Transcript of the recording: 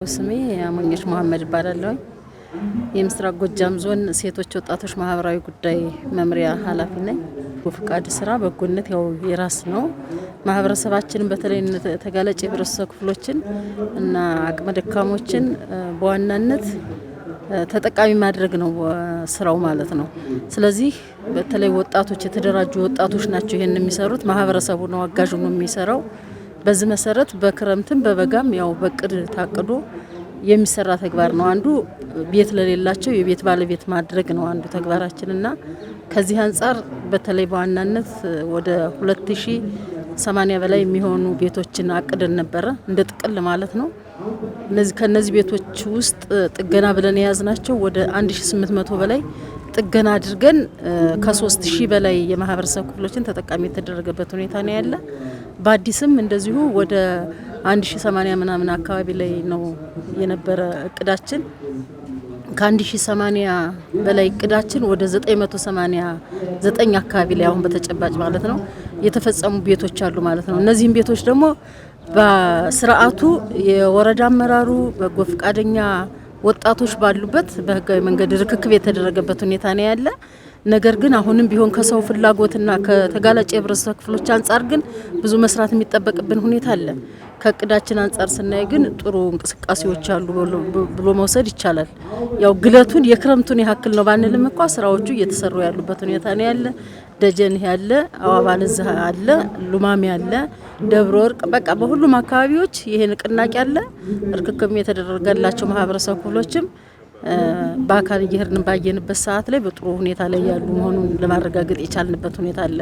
ስሜ አሞኘሽ መሐመድ ይባላል። የምስራቅ ጎጃም ዞን ሴቶች ወጣቶች ማህበራዊ ጉዳይ መምሪያ ኃላፊ ነኝ። በፍቃድ ስራ በጎነት ያው የራስ ነው። ማህበረሰባችንን በተለይ ተጋላጭ የህብረተሰብ ክፍሎችን እና አቅመ ደካሞችን በዋናነት ተጠቃሚ ማድረግ ነው ስራው ማለት ነው። ስለዚህ በተለይ ወጣቶች የተደራጁ ወጣቶች ናቸው ይሄን የሚሰሩት። ማህበረሰቡ ነው አጋዥ ነው የሚሰራው። በዚህ መሰረት በክረምትም በበጋም ያው በቅድ ታቅዶ የሚሰራ ተግባር ነው። አንዱ ቤት ለሌላቸው የቤት ባለቤት ማድረግ ነው አንዱ ተግባራችንና ከዚህ አንፃር በተለይ በዋናነት ወደ 2080 በላይ የሚሆኑ ቤቶችን አቅደን ነበር እንደ ጥቅል ማለት ነው። ከነዚህ ቤቶች ውስጥ ጥገና ብለን የያዝናቸው ወደ 1800 በላይ ጥገና አድርገን ከ3000 በላይ የማህበረሰብ ክፍሎችን ተጠቃሚ የተደረገበት ሁኔታ ነው ያለ። በአዲስም እንደዚሁ ወደ 1080 ምናምን አካባቢ ላይ ነው የነበረ እቅዳችን። ከ1080 በላይ እቅዳችን ወደ 989 አካባቢ ላይ አሁን በተጨባጭ ማለት ነው የተፈጸሙ ቤቶች አሉ ማለት ነው። እነዚህም ቤቶች ደግሞ በስርዓቱ የወረዳ አመራሩ በጎ ፈቃደኛ ወጣቶች ባሉበት በህጋዊ መንገድ ርክክብ የተደረገበት ሁኔታ ነው ያለ። ነገር ግን አሁንም ቢሆን ከሰው ፍላጎትና ከተጋላጭ የህብረተሰብ ክፍሎች አንፃር ግን ብዙ መስራት የሚጠበቅብን ሁኔታ አለ። ከእቅዳችን አንፃር ስናይ ግን ጥሩ እንቅስቃሴዎች አሉ ብሎ መውሰድ ይቻላል። ያው ግለቱን የክረምቱን ያክል ነው ባንልም እንኳን ስራዎቹ እየተሰሩ ያሉበት ሁኔታ ነው ያለ። ደጀን ያለ አዋባልዝ አለ ሉማሜ ያለ ደብረ ወርቅ በቃ በሁሉም አካባቢዎች ይሄ ንቅናቄ አለ። ርክክብ የተደረገላቸው ማህበረሰብ ክፍሎችም በአካል እየሄድን ባየንበት ሰዓት ላይ በጥሩ ሁኔታ ላይ ያሉ መሆኑን ለማረጋገጥ የቻልንበት ሁኔታ አለ።